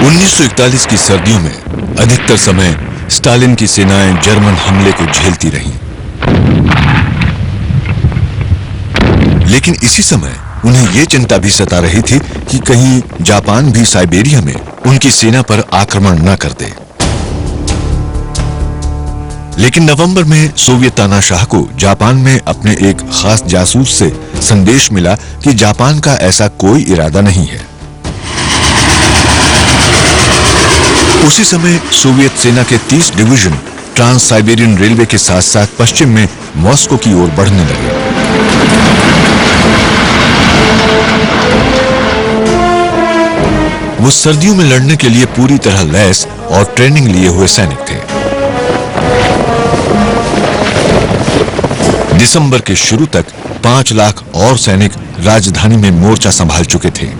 1941 की सर्दियों में अधिकतर समय स्टालिन की सेनाएं जर्मन हमले को झेलती रहीं। लेकिन इसी समय उन्हें यह चिंता भी सता रही थी कि कहीं जापान भी साइबेरिया में उनकी सेना पर आक्रमण न कर दे। लेकिन नवंबर में सोवियत तानाशाह को जापान में अपने एक खास जासूस से संदेश मिला कि जापान का ऐसा कोई इरादा नहीं है। उसी समय सोवियत सेना के 30 डिवीजन ट्रांस साइबेरियन रेलवे के साथ साथ पश्चिम में मॉस्को की ओर बढ़ने लगे। वो सर्दियों में लड़ने के लिए पूरी तरह लैस और ट्रेनिंग लिए हुए सैनिक थे। दिसंबर के शुरू तक 5 लाख और सैनिक राजधानी में मोर्चा संभाल चुके थे।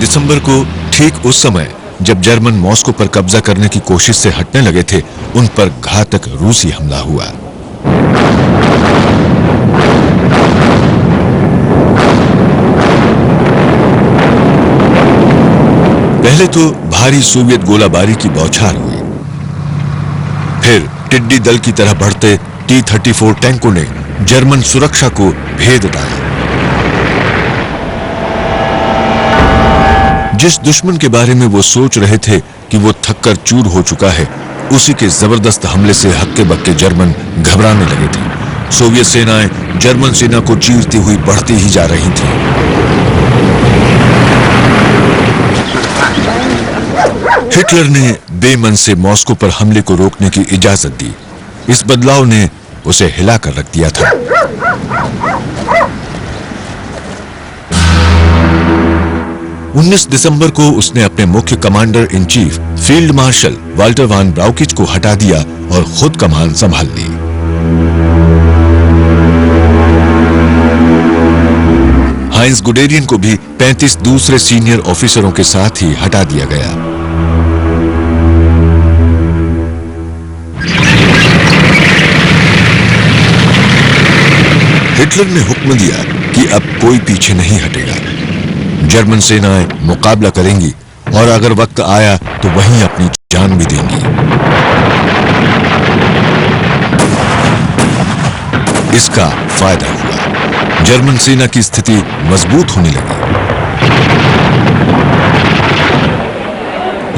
दिसंबर को ठीक उस समय जब जर्मन मॉस्को पर कब्जा करने की कोशिश से हटने लगे थे, उन पर घातक रूसी हमला हुआ। पहले तो भारी सोवियत गोलाबारी की बौछार हुई, फिर टिड्डी दल की तरह बढ़ते T-34 टैंकों ने जर्मन सुरक्षा को भेद डाला। जिस दुश्मन के बारे में वो सोच रहे थे कि वो थककर चूर हो चुका है, उसी के जबरदस्त हमले से हक्के बक्के जर्मन घबराने लगे थे। सोवियत सेनाएं जर्मन सेना को चीरती हुई बढ़ती ही जा रही थीं। हिटलर ने बेमन से मॉस्को पर हमले को रोकने की इजाजत दी। इस बदलाव ने उसे हिलाकर रख दिया था। 19 दिसंबर को उसने अपने मुख्य commander in chief field marshal Walther von Brauchitsch को हटा दिया और खुद कमान संभाल ली। हाइंस गुडेरियन को भी 35 दूसरे सीनियर ऑफिसरों के साथ ही हटा दिया गया। हिटलर ने हुक्म दिया कि अब कोई पीछे नहीं हटेगा। जर्मन सेनाएं मुकाबला करेंगी और अगर वक्त आया तो वहीं अपनी जान भी देंगी। इसका फायदा हुआ। जर्मन सेना की स्थिति मजबूत होने लगी।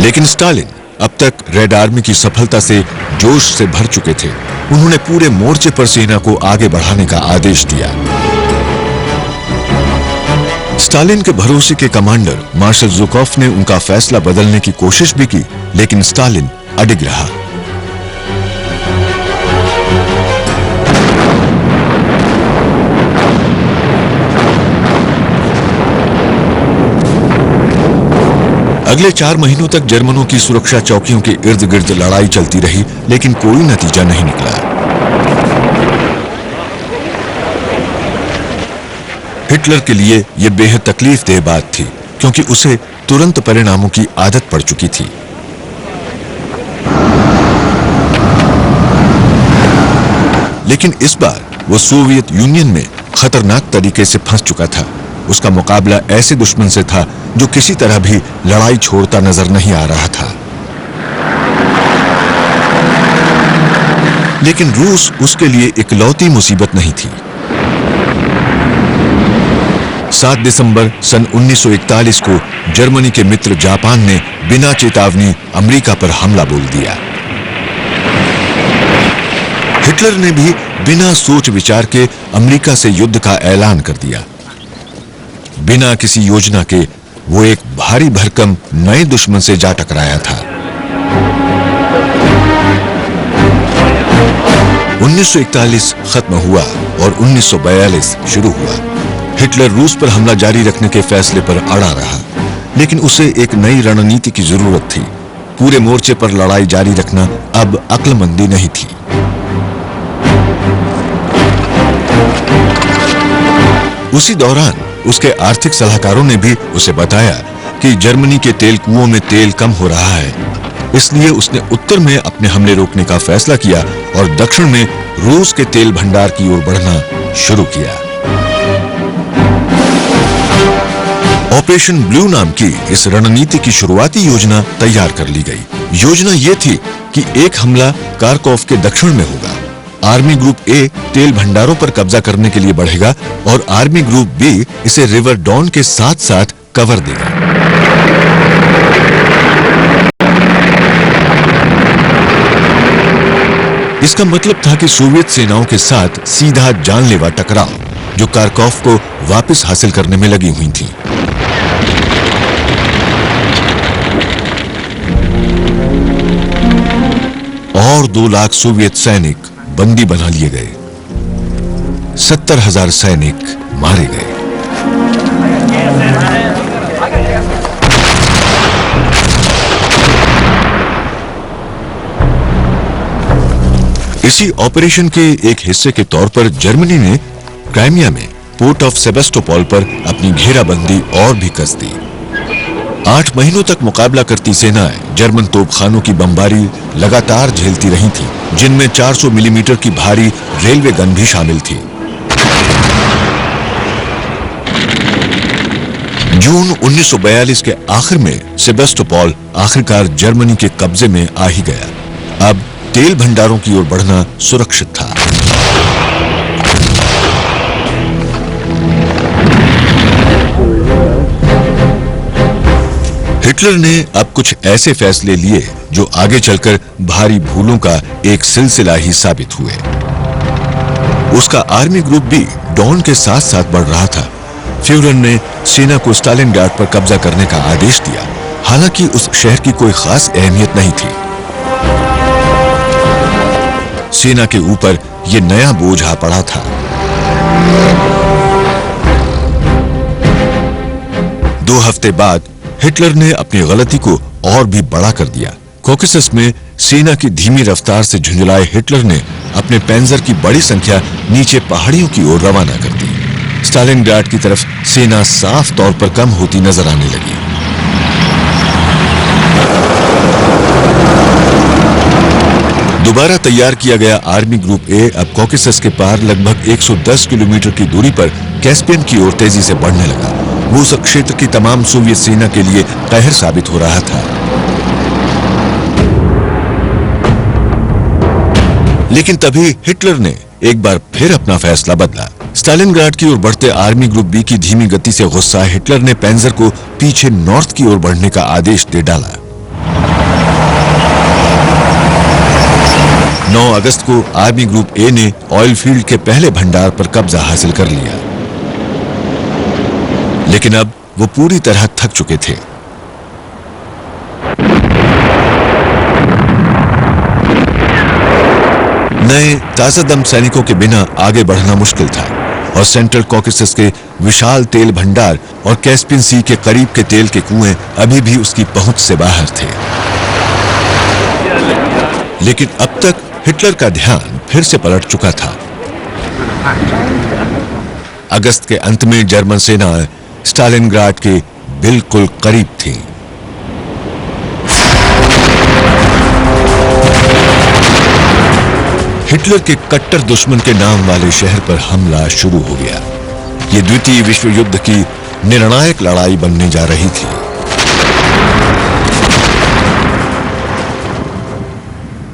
लेकिन स्टालिन अब तक रेड आर्मी की सफलता से जोश से भर चुके थे। उन्होंने पूरे मोर्चे पर सेना को आगे बढ़ाने का आदेश दिया। स्टालिन के भरोसे के कमांडर मार्शल ज़ुकोव ने उनका फैसला बदलने की कोशिश भी की, लेकिन स्टालिन अडिग रहा। अगले 4 महीनों तक जर्मनों की सुरक्षा चौकियों के इर्द गिर्द लड़ाई चलती रही, लेकिन कोई नतीजा नहीं निकला। हिटलर के लिए यह बेहद तकलीफदेह बात थी, क्योंकि उसे तुरंत परिणामों की आदत पड़ चुकी थी। लेकिन इस बार वो सोवियत यूनियन में खतरनाक तरीके से फंस चुका था। उसका मुकाबला ऐसे दुश्मन से था जो किसी तरह भी लड़ाई छोड़ता नजर नहीं आ रहा था। लेकिन रूस उसके लिए इकलौती मुसीबत नहीं थी। 7 दिसंबर सन 1941 को जर्मनी के मित्र जापान ने बिना चेतावनी अमेरिका पर हमला बोल दिया। हिटलर ने भी बिना सोच विचार के अमेरिका से युद्ध का ऐलान कर दिया। बिना किसी योजना के वो एक भारी भरकम नए दुश्मन से जा टकराया था। 1941 खत्म हुआ और 1942 शुरू हुआ। हिटलर रूस पर हमला जारी रखने के फैसले पर अड़ा रहा, लेकिन उसे एक नई रणनीति की जरूरत थी। पूरे मोर्चे पर लड़ाई जारी रखना अब अक्लमंदी नहीं थी। उसी दौरान उसके आर्थिक सलाहकारों ने भी उसे बताया कि जर्मनी के तेल कुओं में तेल कम हो रहा है, इसलिए उसने उत्तर में अपने हमले रोकने का फैसला किया और दक्षिण में रूस के तेल भंडार की ओर बढ़ना शुरू किया। ऑपरेशन ब्लू नाम की इस रणनीति की शुरुआती योजना तैयार कर ली गई। योजना ये थी कि एक हमला कार्कोफ के दक्षिण में होगा, आर्मी ग्रुप ए तेल भंडारों पर कब्जा करने के लिए बढ़ेगा और आर्मी ग्रुप बी इसे रिवर डॉन के साथ साथ कवर देगा। इसका मतलब था कि सोवियत सेनाओं के साथ सीधा जानलेवा टकराव, जो कार्कोफ को वापस हासिल करने में लगी हुई थी। और 2 लाख सोवियत सैनिक बंदी बना लिए गए। 70,000 सैनिक मारे गए। इसी ऑपरेशन के एक हिस्से के तौर पर जर्मनी ने क्राइमिया में पोर्ट ऑफ सेबेस्टोपोल पर अपनी घेराबंदी और भी कस दी। 8 महीनों तक मुकाबला करती सेनाएं जर्मन तोपखानों की बमबारी लगातार झेलती रही थीं, जिनमें 400 मिलीमीटर की भारी रेलवे गन भी शामिल थी। जून 1942 के आखिर में सेबेस्टोपोल आखिरकार जर्मनी के कब्जे में आ ही गया। अब तेल भंडारों की ओर बढ़ना सुरक्षित था। हिटलर ने अब कुछ ऐसे फैसले लिए जो आगे चलकर भारी भूलों का एक सिलसिला ही साबित हुए। उसका आर्मी ग्रुप भी डॉन के साथ साथ बढ़ रहा था। फ्यूहरर ने सेना को स्टालिनग्राड पर कब्जा करने का आदेश दिया, हालांकि उस शहर की कोई खास अहमियत नहीं थी। सेना के ऊपर यह नया बोझ आ पड़ा था। 2 हफ्ते बाद हिटलर ने अपनी गलती को और भी बड़ा कर दिया। कॉकेसस में सेना की धीमी रफ्तार से झुंझलाए हिटलर ने अपने पैंजर की बड़ी संख्या नीचे पहाड़ियों की ओर रवाना कर दी। स्टालिनग्राड की तरफ सेना साफ तौर पर कम होती नजर आने लगी। दोबारा तैयार किया गया आर्मी ग्रुप ए अब कॉकेसस के पार लगभग 110 किलोमीटर की दूरी पर कैस्पियन की ओर तेजी से बढ़ने लगा। वो उस क्षेत्र की तमाम सोवियत सेना के लिए कहर साबित हो रहा था। लेकिन तभी हिटलर ने एक बार फिर अपना फैसला बदला। स्टालिनग्राड की ओर बढ़ते आर्मी ग्रुप बी की धीमी गति से गुस्सा हिटलर ने पैंजर को पीछे नॉर्थ की ओर बढ़ने का आदेश दे डाला। 9 अगस्त को आर्मी ग्रुप ए ने ऑयल फील्ड के पहले भंडार पर कब्जा हासिल कर लिया, लेकिन अब वो पूरी तरह थक चुके थे। नए ताजादम सैनिकों के बिना आगे बढ़ना मुश्किल था और सेंट्रल कॉकेसस के विशाल तेल भंडार और कैस्पियन सी के करीब के तेल के कुएं अभी भी उसकी पहुंच से बाहर थे। लेकिन अब तक हिटलर का ध्यान फिर से पलट चुका था। अगस्त के अंत में जर्मन सेना स्टालिनग्राड के बिल्कुल करीब थी। हिटलर के कट्टर दुश्मन के नाम वाले शहर पर हमला शुरू हो गया। ये द्वितीय विश्व युद्ध की निर्णायक लड़ाई बनने जा रही थी।